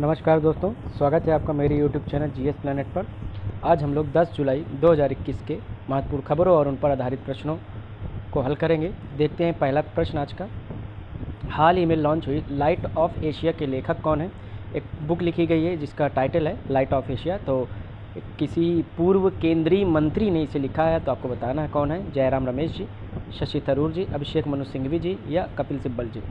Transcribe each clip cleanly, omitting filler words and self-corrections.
नमस्कार दोस्तों, स्वागत है आपका मेरे YouTube चैनल जीएस प्लैनेट पर। आज हम लोग 10 जुलाई 2021 के महत्वपूर्ण खबरों और उन पर आधारित प्रश्नों को हल करेंगे। देखते हैं पहला प्रश्न आज का। हाल ही में लॉन्च हुई लाइट ऑफ एशिया के लेखक कौन है? एक बुक लिखी गई है जिसका टाइटल है लाइट ऑफ एशिया। तो किसी पूर्व केंद्रीय मंत्री ने इसे लिखा है, तो आपको बताना है कौन है। जयराम रमेश जी, शशि थरूर जी, अभिषेक मनु सिंघवी जी या कपिल सिब्बल जी।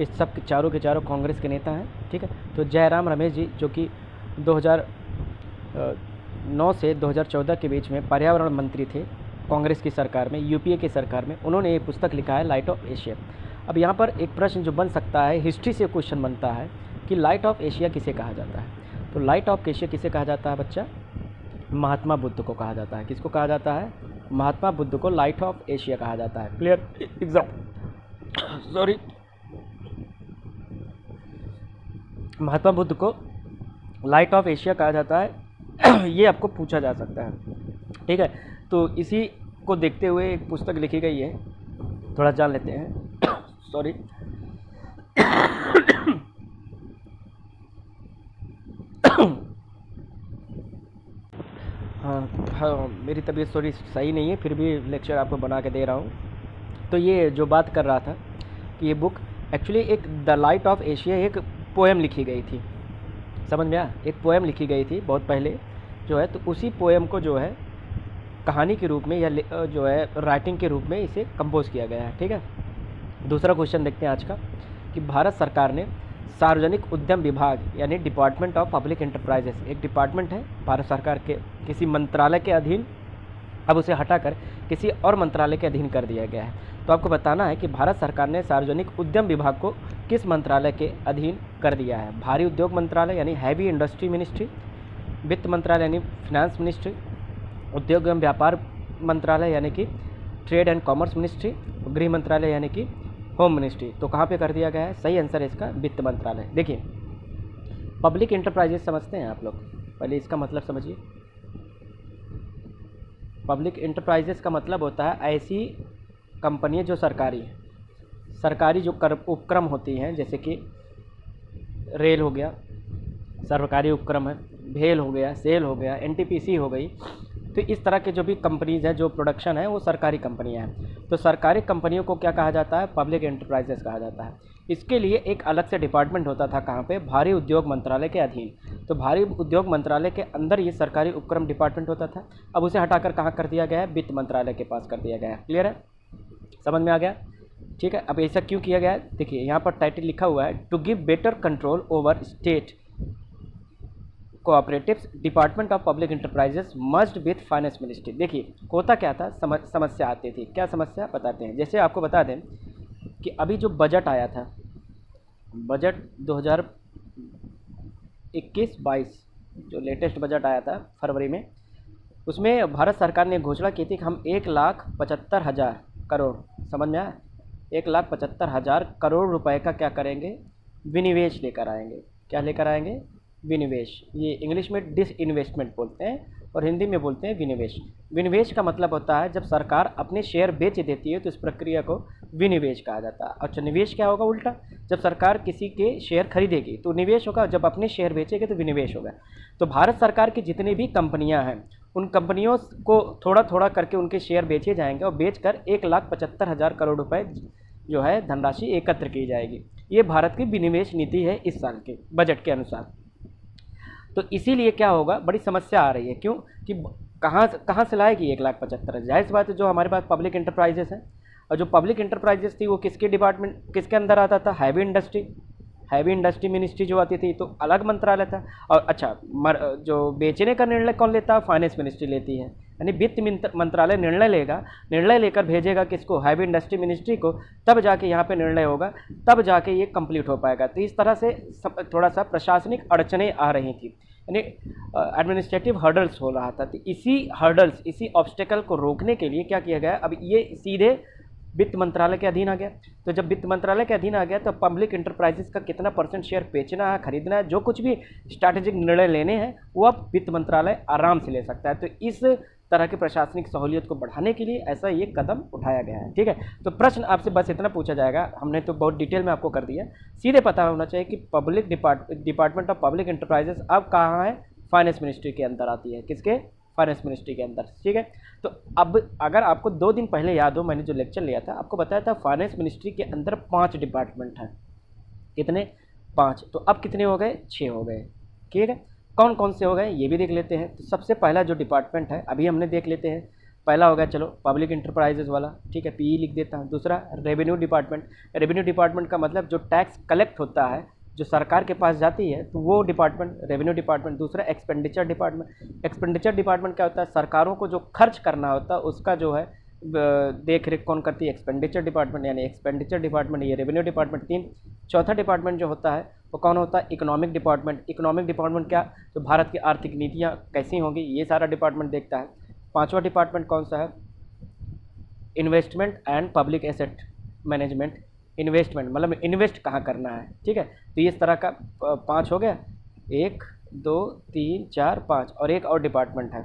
इस सब चारों के चारों कांग्रेस के नेता हैं। ठीक है, तो जयराम रमेश जी जो कि 2009 से 2014 के बीच में पर्यावरण मंत्री थे कांग्रेस की सरकार में, यूपीए की सरकार में। उन्होंने ये पुस्तक लिखा है लाइट ऑफ एशिया। अब यहाँ पर एक प्रश्न जो बन सकता है, हिस्ट्री से क्वेश्चन बनता है कि लाइट ऑफ एशिया किसे कहा जाता है। तो लाइट ऑफ एशिया किसे कहा जाता है बच्चा? महात्मा बुद्ध को कहा जाता है। किसको कहा जाता है? महात्मा बुद्ध को लाइट ऑफ एशिया कहा जाता है। Clear? Exam sorry, Mahatma Buddha को लाइट ऑफ एशिया कहा जाता है। ये आपको पूछा जा सकता है। ठीक है, तो इसी को देखते हुए एक पुस्तक लिखी गई है, थोड़ा जान लेते हैं। सॉरी। हाँ, मेरी तबीयत थोड़ी सही नहीं है, फिर भी लेक्चर आपको बना के दे रहा हूँ। तो ये जो बात कर रहा था कि ये बुक एक्चुअली एक द लाइट ऑफ एशिया एक पोएम लिखी गई थी। समझ में आया? एक पोएम लिखी गई थी बहुत पहले जो है, तो उसी पोएम को जो है कहानी के रूप में या जो है राइटिंग के रूप में इसे कंपोज किया गया है। ठीक है, दूसरा क्वेश्चन देखते हैं आज का कि भारत सरकार ने सार्वजनिक उद्यम विभाग यानी डिपार्टमेंट ऑफ पब्लिक एंटरप्राइजेस, एक डिपार्टमेंट है भारत सरकार के किसी मंत्रालय के अधीन, अब उसे हटाकर किसी और मंत्रालय के अधीन कर दिया गया है। तो आपको बताना है कि भारत सरकार ने सार्वजनिक उद्यम विभाग को किस मंत्रालय के अधीन कर दिया है। भारी उद्योग मंत्रालय यानी हैवी इंडस्ट्री मिनिस्ट्री, वित्त मंत्रालय यानी फिनेंस मिनिस्ट्री, उद्योग एवं व्यापार मंत्रालय यानी कि ट्रेड एंड कॉमर्स मिनिस्ट्री, गृह मंत्रालय यानी कि होम मिनिस्ट्री। तो कहाँ पे कर दिया गया है? सही आंसर है इसका वित्त मंत्रालय। देखिए, पब्लिक एंटरप्राइजेस समझते हैं आप लोग? पहले इसका मतलब समझिए। पब्लिक एंटरप्राइजेस का मतलब होता है ऐसी कंपनियां जो सरकारी जो उपक्रम होती हैं, जैसे कि रेल हो गया, सरकारी उपक्रम है, भेल हो गया, सेल हो गया, एनटीपीसी हो गई। तो इस तरह के जो भी कंपनीज़ हैं, जो प्रोडक्शन है, वो सरकारी कंपनियां हैं। तो सरकारी कंपनियों को क्या कहा जाता है? पब्लिक एंटरप्राइजेस कहा जाता है। इसके लिए एक अलग से डिपार्टमेंट होता था, कहाँ पे? भारी उद्योग मंत्रालय के अधीन। तो भारी उद्योग मंत्रालय के अंदर ये सरकारी उपक्रम डिपार्टमेंट होता था। अब उसे हटाकर कहाँ कर दिया गया है? वित्त मंत्रालय के पास कर दिया गया है। क्लियर है? समझ में आ गया? ठीक है, अब ऐसा क्यों किया गया है? देखिए, यहाँ पर टाइटल लिखा हुआ है to give better control over state cooperatives department of public enterprises merged with finance ministry. देखिए, होता क्या था, समस्या आती थी। क्या समस्या बताते हैं। जैसे आपको बता दें कि अभी जो बजट आया था, बजट 2021-22 जो लेटेस्ट बजट आया था फरवरी में, उसमें भारत सरकार ने घोषणा की थी कि हम 1,75,000 करोड़, समझ में आया? 1,75,000 करोड़ रुपए का क्या करेंगे? विनिवेश लेकर आएंगे। क्या लेकर आएंगे? विनिवेश। ये इंग्लिश में डिसइन्वेस्टमेंट बोलते हैं और हिंदी में बोलते हैं विनिवेश। विनिवेश का मतलब होता है जब सरकार अपने शेयर बेच देती है तो इस प्रक्रिया को विनिवेश कहा जाता है। अच्छा, निवेश क्या होगा? उल्टा, जब सरकार किसी के शेयर खरीदेगी तो निवेश होगा, जब अपने शेयर बेचेगी तो विनिवेश होगा। तो भारत सरकार की जितनी भी कंपनियां हैं, उन कंपनियों को थोड़ा थोड़ा करके उनके शेयर बेचे जाएंगे और बेचकर 1,75,000 करोड़ रुपए जो है धनराशि एकत्र की जाएगी। ये भारत की विनिवेश नीति है इस साल के बजट के अनुसार। तो इसीलिए क्या होगा, बड़ी समस्या आ रही है। क्यों? कि कहाँ से लाएगी 1,75,000? जाहिर सी बात है, जो हमारे पास पब्लिक एंटरप्राइजेस हैं, और जो पब्लिक एंटरप्राइजेस थी वो किसके डिपार्टमेंट, किसके अंदर आता था? हैवी इंडस्ट्री मिनिस्ट्री जो आती थी, तो अलग मंत्रालय था। और अच्छा, जो बेचने का निर्णय कौन लेता है? फाइनेंस मिनिस्ट्री लेती है। यानी वित्त मंत्रालय निर्णय लेगा, निर्णय लेकर भेजेगा किसको? हैवी इंडस्ट्री मिनिस्ट्री को। तब जाके यहाँ पे निर्णय होगा, तब जाके ये कंप्लीट हो पाएगा। तो इस तरह से थोड़ा सा प्रशासनिक अड़चनें आ रही थी, यानी एडमिनिस्ट्रेटिव हर्डल्स हो रहा था। तो इसी ऑब्स्टेकल को रोकने के लिए क्या किया गया? अब ये सीधे वित्त मंत्रालय के अधीन आ गया। तो जब वित्त मंत्रालय के अधीन आ गया तो पब्लिक इंटरप्राइजेस का कितना परसेंट शेयर बेचना है, खरीदना है, जो कुछ भी स्ट्रैटेजिक निर्णय लेने हैं वो अब वित्त मंत्रालय आराम से ले सकता है। तो इस तरह की प्रशासनिक सहूलियत को बढ़ाने के लिए ऐसा ये कदम उठाया गया है। ठीक है, तो प्रश्न आपसे बस इतना पूछा जाएगा, हमने तो बहुत डिटेल में आपको कर दिया, सीधे पता होना चाहिए कि public department of public enterprises अब कहाँ है, फाइनेंस मिनिस्ट्री के अंदर आती है। किसके? फाइनेंस मिनिस्ट्री के अंदर। ठीक है, तो अब अगर आपको 2 दिन पहले याद हो, मैंने जो लेक्चर लिया था आपको बताया था फाइनेंस मिनिस्ट्री के अंदर 5 डिपार्टमेंट हैं। कितने? 5। तो अब कितने हो गए? 6 हो गए। ठीक है, कौन कौन से हो गए ये भी देख लेते हैं। तो सबसे पहला जो डिपार्टमेंट है अभी हमने देख लेते हैं। पहला हो गया, चलो, पब्लिक इंटरप्राइजेज वाला। ठीक है, पीई लिख देता हूँ। दूसरा रेवेन्यू डिपार्टमेंट। रेवेन्यू डिपार्टमेंट का मतलब जो टैक्स कलेक्ट होता है, जो सरकार के पास जाती है, तो वो डिपार्टमेंट रेवेन्यू डिपार्टमेंट। दूसरा एक्सपेंडिचर डिपार्टमेंट। एक्सपेंडिचर डिपार्टमेंट क्या होता है? सरकारों को जो खर्च करना होता है उसका जो है देख रेख कौन करती है? एक्सपेंडिचर डिपार्टमेंट, यानी एक्सपेंडिचर डिपार्टमेंट ये रेवेन्यू डिपार्टमेंट 3। चौथा डिपार्टमेंट जो होता है वो कौन होता है? Economic department. इकोनॉमिक डिपार्टमेंट क्या? तो भारत की आर्थिक नीतियाँ कैसी होंगी ये सारा डिपार्टमेंट देखता है। पांचवा डिपार्टमेंट कौन सा है? Investment and public asset management. Investment मतलब इन्वेस्ट कहाँ करना है। ठीक है, तो ये इस तरह का 5 हो गया। 1 2 3 4 5 और एक और डिपार्टमेंट है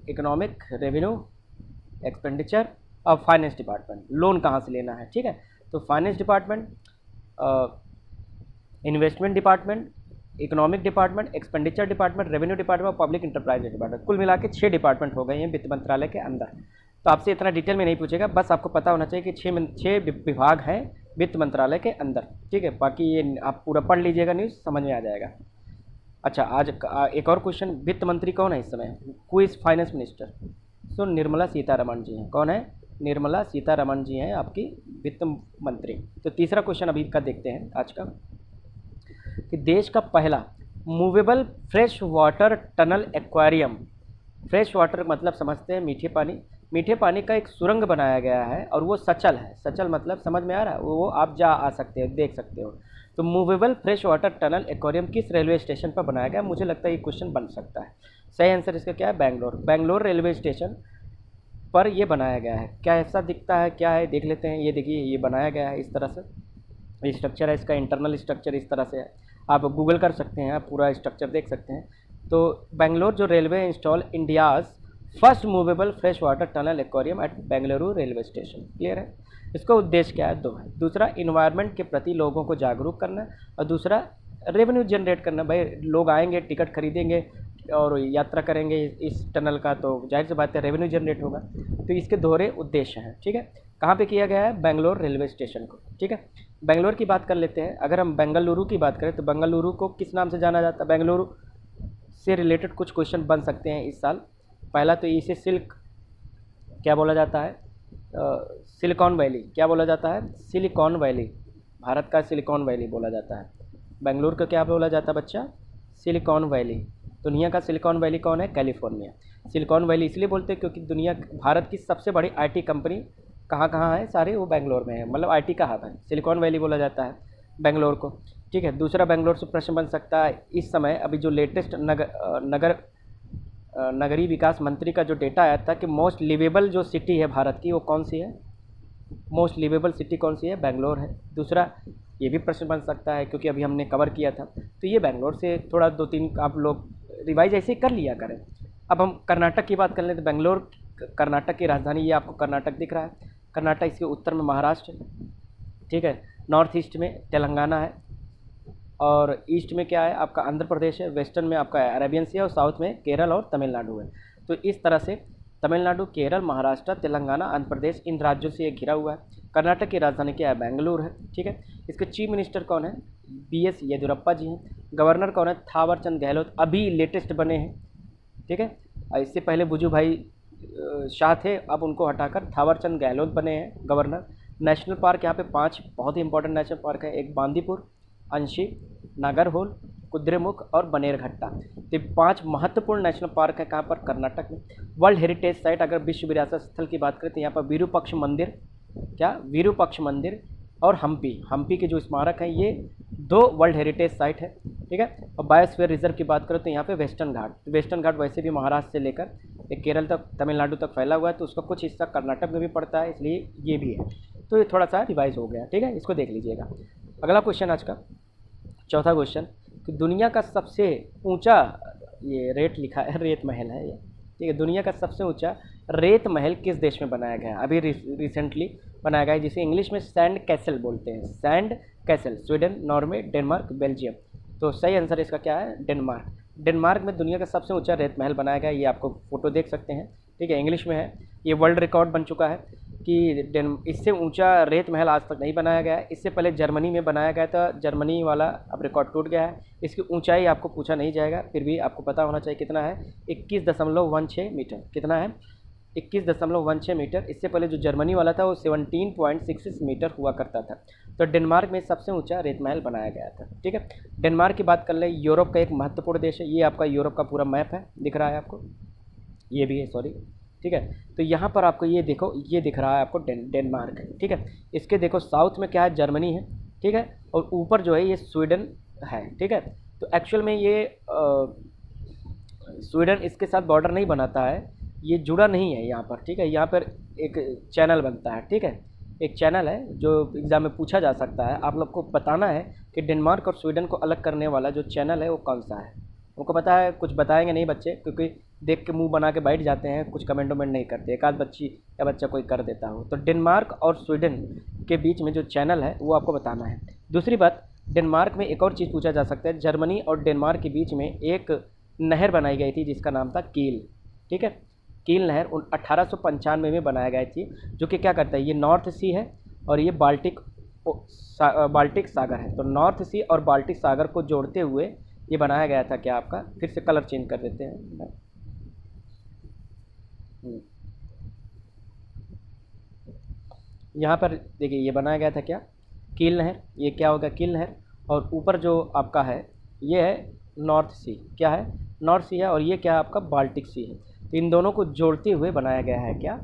इकोनॉमिक, रेवेन्यू, एक्सपेंडिचर और फाइनेंस डिपार्टमेंट। लोन कहाँ से लेना है। ठीक है, तो finance department, investment department, economic department, expenditure department, revenue department और पब्लिक इंटरप्राइज डिपार्टमेंट। कुल मिला के 6 डिपार्टमेंट हो गए हैं वित्त मंत्रालय के अंदर। तो आपसे इतना डिटेल में नहीं पूछेगा, बस आपको पता होना चाहिए कि 6 विभाग हैं वित्त मंत्रालय के अंदर। ठीक है, बाकी ये आप पूरा पढ़ लीजिएगा, न्यूज़ समझ में आ जाएगा। अच्छा, आज एक और क्वेश्चन, वित्त मंत्री कौन है इस समय? Who is finance minister? So Nirmala Sitharaman ji हैं। कौन है? निर्मला सीतारमण जी हैं आपकी वित्त मंत्री। तो तीसरा क्वेश्चन अभी का देखते हैं आज का, कि देश का पहला movable fresh water tunnel aquarium. Fresh water मतलब समझते हैं मीठे पानी। मीठे पानी का एक सुरंग बनाया गया है और वो सचल है। सचल मतलब समझ में आ रहा है? वो आप जा आ सकते हो, देख सकते हो। तो movable fresh water tunnel aquarium किस रेलवे स्टेशन पर बनाया गया? मुझे लगता है ये क्वेश्चन बन सकता है। सही आंसर इसका क्या है? बेंगलोर। बेंगलोर रेलवे स्टेशन पर ये बनाया गया है। क्या ऐसा दिखता है, क्या है देख लेते हैं। ये देखिए, ये बनाया गया है इस तरह से, स्ट्रक्चर है इसका, इंटरनल स्ट्रक्चर इस तरह से है। आप गूगल कर सकते हैं, आप पूरा स्ट्रक्चर देख सकते हैं। तो बेंगलोर जो railway install India's first movable fresh water tunnel aquarium at Bengaluru railway station. Clear है? इसका उद्देश्य क्या है? 2 है। दूसरा इन्वायरमेंट के प्रति लोगों को जागरूक करना और दूसरा रेवेन्यू जनरेट करना। भाई लोग आएंगे, टिकट खरीदेंगे और यात्रा करेंगे इस टनल का, तो जाहिर सी बात है रेवेन्यू जनरेट होगा। तो इसके दोहरे उद्देश्य हैं। ठीक है, कहाँ पे किया गया है? बेंगलोर रेलवे स्टेशन को। ठीक है, बेंगलोर की बात कर लेते हैं। अगर हम बेंगलुरु की बात करें तो बेंगलुरु को किस नाम से जाना जाता है? बेंगलुरु से रिलेटेड कुछ क्वेश्चन बन सकते हैं इस साल। पहला तो इसे सिल्क क्या बोला जाता है? Silicon valley. क्या बोला जाता है? Silicon valley. भारत का सिलिकॉन वैली बोला जाता है। बेंगलुरु का क्या बोला जाता है बच्चा? Silicon valley. दुनिया का सिलिकॉन वैली कौन है? कैलिफोर्निया। सिलिकॉन वैली इसलिए बोलते हैं क्योंकि भारत की सबसे बड़ी आईटी कंपनी कहाँ कहाँ है? सारे वो बेंगलोर में है, मतलब आईटी का हब है। सिलिकॉन वैली बोला जाता है बेंगलोर को। ठीक है, दूसरा बेंगलोर से प्रश्न बन सकता है इस समय अभी जो लेटेस्ट नगरीय विकास मंत्री का जो डेटा आया था कि मोस्ट लिवेबल जो सिटी है भारत की वो कौन सी है? मोस्ट लिवेबल सिटी कौन सी है? बेंगलोर है। दूसरा ये भी प्रश्न बन सकता है क्योंकि अभी हमने कवर किया था, तो ये बेंगलोर से थोड़ा 2-3 आप लोग रिवाइज ऐसे कर लिया करें। अब हम कर्नाटक की बात कर लें तो बेंगलोर कर्नाटक की राजधानी, ये आपको कर्नाटक दिख रहा है। कर्नाटक, इसके उत्तर में महाराष्ट्र, ठीक है, नॉर्थ ईस्ट में तेलंगाना है और ईस्ट में क्या है आपका? आंध्र प्रदेश है। वेस्टर्न में आपका अरेबियन सी है और साउथ में केरल और तमिलनाडु है। तो इस तरह से तमिलनाडु, केरल, महाराष्ट्र, तेलंगाना, आंध्र प्रदेश, इन राज्यों से ये घिरा हुआ है। कर्नाटक की राजधानी क्या है? बेंगलुरु है। ठीक है, इसके चीफ मिनिस्टर कौन है? BS येदियुरप्पा जी हैं। गवर्नर कौन है? थावरचंद गहलोत, अभी लेटेस्ट बने हैं। ठीक है, इससे पहले बुजू भाई शाह थे, अब उनको हटाकर थावरचंद गहलोत बने हैं गवर्नर। नेशनल पार्क यहाँ पे 5 बहुत ही इंपॉर्टेंट नेशनल पार्क है। एक बांदीपुर, अंशी, नागरहोल, कुद्रेमुख और बनेरघट्टा। तो 5 महत्वपूर्ण नेशनल पार्क है कहाँ पर? कर्नाटक में। वर्ल्ड हेरिटेज साइट अगर विश्व विरासत स्थल की बात करें तो यहाँ पर विरूपक्ष मंदिर, क्या? विरूपक्ष मंदिर और हम्पी के जो स्मारक हैं ये 2 वर्ल्ड हेरिटेज साइट है। ठीक है, और बायोस्फीयर रिजर्व की बात करें तो यहाँ पे वेस्टर्न घाट वैसे भी महाराष्ट्र से लेकर केरल तक, तमिलनाडु तक फैला हुआ है, तो उसका कुछ हिस्सा कर्नाटक में भी पड़ता है, इसलिए ये भी है। तो ये थोड़ा सा रिवाइज हो गया। ठीक है, इसको देख लीजिएगा। अगला क्वेश्चन आज का चौथा क्वेश्चन कि दुनिया का सबसे ऊंचा, ये रेत लिखा है, रेत महल है ये, ठीक है, दुनिया का सबसे ऊंचा रेत महल किस देश में बनाया गया है? अभी रिसेंटली बनाया गया है, जिसे इंग्लिश में सैंड कैसल बोलते हैं। Sand castle, Sweden, Norway, Denmark, Belgium. तो सही आंसर इसका क्या है? डेनमार्क। डेनमार्क में दुनिया का सबसे ऊंचा रेत महल बनाया गया है। ये आपको फोटो देख सकते हैं, ठीक है, इंग्लिश में है। ये वर्ल्ड रिकॉर्ड बन चुका है कि इससे ऊंचा रेत महल आज तक नहीं बनाया गया है। इससे पहले जर्मनी में बनाया गया था, जर्मनी वाला अब रिकॉर्ड टूट गया है। इसकी ऊंचाई आपको पूछा नहीं जाएगा, फिर भी आपको पता होना चाहिए कितना है, 21.16 मीटर। कितना है? 21.16 मीटर। इससे पहले जो जर्मनी वाला था वो 17.66 मीटर हुआ करता था। तो डेनमार्क में सबसे ऊंचा रेत महल बनाया गया था, ठीक है। डेनमार्क की बात कर ले, यूरोप का एक महत्वपूर्ण देश है। ये आपका यूरोप का पूरा मैप है, दिख रहा है आपको, ये भी है, सॉरी, ठीक है। तो यहाँ पर आपको ये देखो, ये दिख रहा है आपको डेनमार्क, ठीक है। इसके देखो साउथ में क्या है? जर्मनी है, ठीक है, और ऊपर जो है ये स्वीडन है, ठीक है। तो एक्चुअल में ये स्वीडन इसके साथ बॉर्डर नहीं बनाता है, ये जुड़ा नहीं है यहाँ पर, ठीक है। यहाँ पर एक चैनल बनता है, ठीक है, एक चैनल है जो एग्ज़ाम में पूछा जा सकता है। आप लोग को बताना है कि डेनमार्क और स्वीडन को अलग करने वाला जो चैनल है वो कौन सा है। उनको पता है, कुछ बताएंगे नहीं बच्चे, क्योंकि देख के मुंह बना के बैठ जाते हैं, कुछ कमेंट वमेंट नहीं करते, एक आध बच्ची या बच्चा कोई कर देता हो। तो डेनमार्क और स्वीडन के बीच में जो चैनल है वो आपको बताना है। दूसरी बात, डेनमार्क में एक और चीज़ पूछा जा सकता है। जर्मनी और डेनमार्क के बीच में एक नहर बनाई गई थी जिसका नाम था कील, ठीक है। कील नहर 1895 में बनाया गई थी, जो कि क्या करता है, ये नॉर्थ सी है और ये बाल्टिक सागर है। तो नॉर्थ सी और बाल्टिक सागर को जोड़ते हुए ये बनाया गया था। क्या आपका, फिर से कलर चेंज कर देते हैं। यहाँ पर देखिए ये बनाया गया था क्या? कील नहर। ये क्या होगा? कील नहर। और ऊपर जो आपका है ये है नॉर्थ सी, क्या है? नॉर्थ सी है। और ये क्या है आपका? बाल्टिक सी है। तो इन दोनों को जोड़ते हुए बनाया गया है क्या?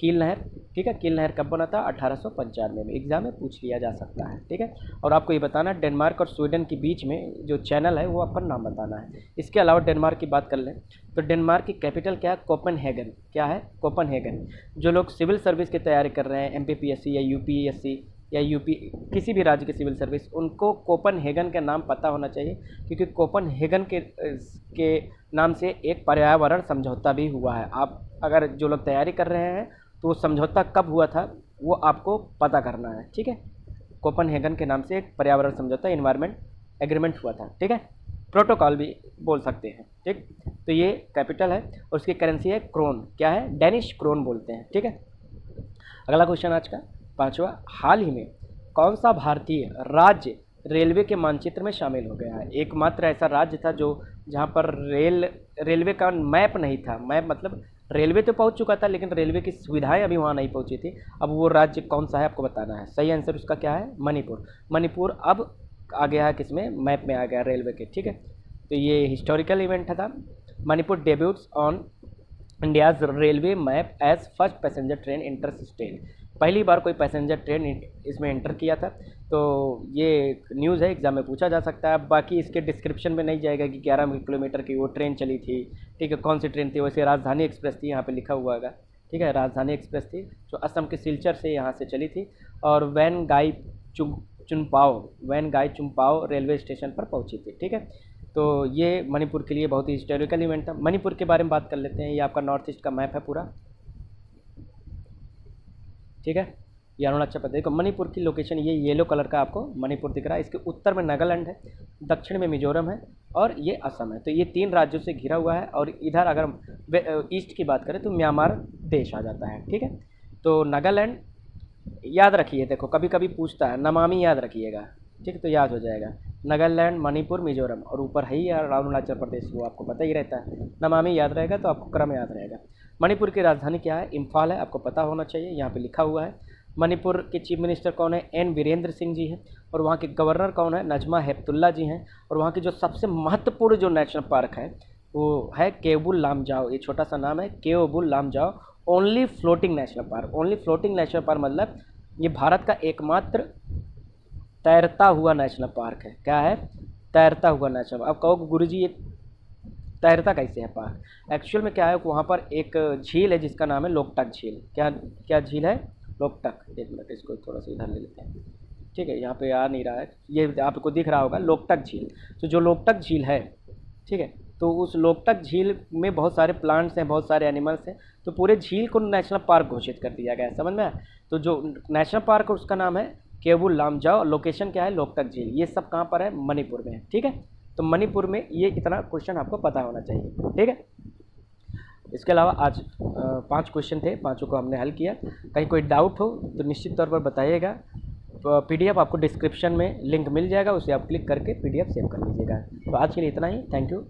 कील नहर, ठीक है। कील नहर कब बना था? 1895 में। एग्जाम में पूछ लिया जा सकता है, ठीक है। और आपको ये बताना, डेनमार्क और स्वीडन के बीच में जो चैनल है वो आपका नाम बताना है। इसके अलावा डेनमार्क की बात कर लें तो डेनमार्क की कैपिटल क्या है? कोपेनहेगन। क्या है? कोपेनहेगन। जो लोग सिविल सर्विस की तैयारी कर रहे हैं, एमपीपीएससी या यूपीएससी या यूपी, किसी भी राज्य की सिविल सर्विस, उनको कोपेनहेगन का नाम पता होना चाहिए, क्योंकि कोपेनहेगन के नाम से एक पर्यावरण समझौता भी हुआ है। आप अगर जो लोग तैयारी कर रहे हैं तो वो समझौता कब हुआ था वो आपको पता करना है, ठीक है। कोपेनहेगन के नाम से एक पर्यावरण समझौता, इन्वायरमेंट एग्रीमेंट हुआ था, ठीक है। प्रोटोकॉल भी बोल सकते हैं, ठीक। तो ये कैपिटल है और उसकी करेंसी है क्रोन। क्या है? डेनिश क्रोन बोलते हैं, ठीक है। अगला क्वेश्चन आज का पांचवा, हाल ही में कौन सा भारतीय राज्य रेलवे के मानचित्र में शामिल हो गया है? एकमात्र ऐसा राज्य था जो जहाँ पर रेलवे का मैप नहीं था। मैप मतलब रेलवे तो पहुँच चुका था लेकिन रेलवे की सुविधाएं अभी वहाँ नहीं पहुँची थी। अब वो राज्य कौन सा है आपको बताना है। सही आंसर उसका क्या है? मणिपुर। मणिपुर अब आ गया है किसमें? मैप में आ गया रेलवे के, ठीक है। तो ये हिस्टोरिकल इवेंट था। Manipur debuts on India's railway map as first passenger train inter state. पहली बार कोई पैसेंजर ट्रेन इसमें एंटर किया था। तो ये न्यूज़ है, एग्जाम में पूछा जा सकता है। बाकी इसके डिस्क्रिप्शन में नहीं जाएगा कि 11 किलोमीटर की वो ट्रेन चली थी, ठीक है। कौन सी ट्रेन थी? वैसे राजधानी एक्सप्रेस थी, यहाँ पे लिखा हुआ होगा, ठीक है। राजधानी एक्सप्रेस थी जो असम के सिलचर से यहाँ से चली थी और वैन गाई चुम्पाओ रेलवे स्टेशन पर पहुँची थी, ठीक है। तो ये मणिपुर के लिए बहुत ही हिस्टोरिकल इवेंट था। मणिपुर के बारे में बात कर लेते हैं। ये आपका नॉर्थ ईस्ट का मैप है पूरा, ठीक है। ये अरुणाचल प्रदेश को मणिपुर की लोकेशन, ये येलो कलर का आपको मणिपुर दिख रहा है। इसके उत्तर में नागालैंड है, दक्षिण में मिजोरम है और ये असम है। तो ये 3 राज्यों से घिरा हुआ है। और इधर अगर हम ईस्ट की बात करें तो म्यांमार देश आ जाता है, ठीक है। तो नागालैंड याद रखिए, देखो कभी कभी पूछता है, नमामि याद रखिएगा, ठीक है, तो याद हो जाएगा। नागालैंड, मणिपुर, मिजोरम और ऊपर है ही अरुणाचल प्रदेश, वो आपको पता ही रहता है। नमामि याद रहेगा तो आपको क्रम याद रहेगा। मणिपुर की राजधानी क्या है? इम्फाल है, आपको पता होना चाहिए, यहाँ पे लिखा हुआ है। मणिपुर के चीफ मिनिस्टर कौन है? एन वीरेंद्र सिंह जी हैं। और वहाँ के गवर्नर कौन है? नजमा हेपतुल्ला जी हैं। और वहाँ की जो सबसे महत्वपूर्ण जो नेशनल पार्क है वो है केओबुल लामजाओ। ये छोटा सा नाम है, Keibul Lamjao only floating national park. Only floating national park मतलब ये भारत का एकमात्र तैरता हुआ नेशनल पार्क है। क्या है? तैरता हुआ नेशनल। अब कहो गुरुजी ये तैरता कैसे है पार्क? एक्चुअल में क्या है, वहाँ पर एक झील है जिसका नाम है लोकटक झील। क्या क्या झील है? लोकटक। एक मिनट, इसको थोड़ा सा इधर ले लेते हैं, ठीक है। यहाँ पे आ नहीं रहा है, ये आपको दिख रहा होगा लोकटक झील। तो जो लोकटक झील है, ठीक है, तो उस लोकटक झील में बहुत सारे प्लांट्स हैं, बहुत सारे एनिमल्स हैं, तो पूरे झील को नेशनल पार्क घोषित कर दिया गया है। समझ में आया? तो जो नेशनल पार्क है उसका नाम है केवुल लामजाओ, लोकेशन क्या है? लोकटक झील। ये सब कहाँ पर है? मणिपुर में है। ठीक है, तो मणिपुर में ये इतना क्वेश्चन आपको पता होना चाहिए। ठीक है, इसके अलावा आज 5 क्वेश्चन थे, पाँचों को हमने हल किया। कहीं कोई डाउट हो तो निश्चित तौर पर बताइएगा। पीडीएफ आपको डिस्क्रिप्शन में लिंक मिल जाएगा, उसे आप क्लिक करके पीडीएफ सेव कर लीजिएगा। तो आज के लिए इतना ही। Thank you.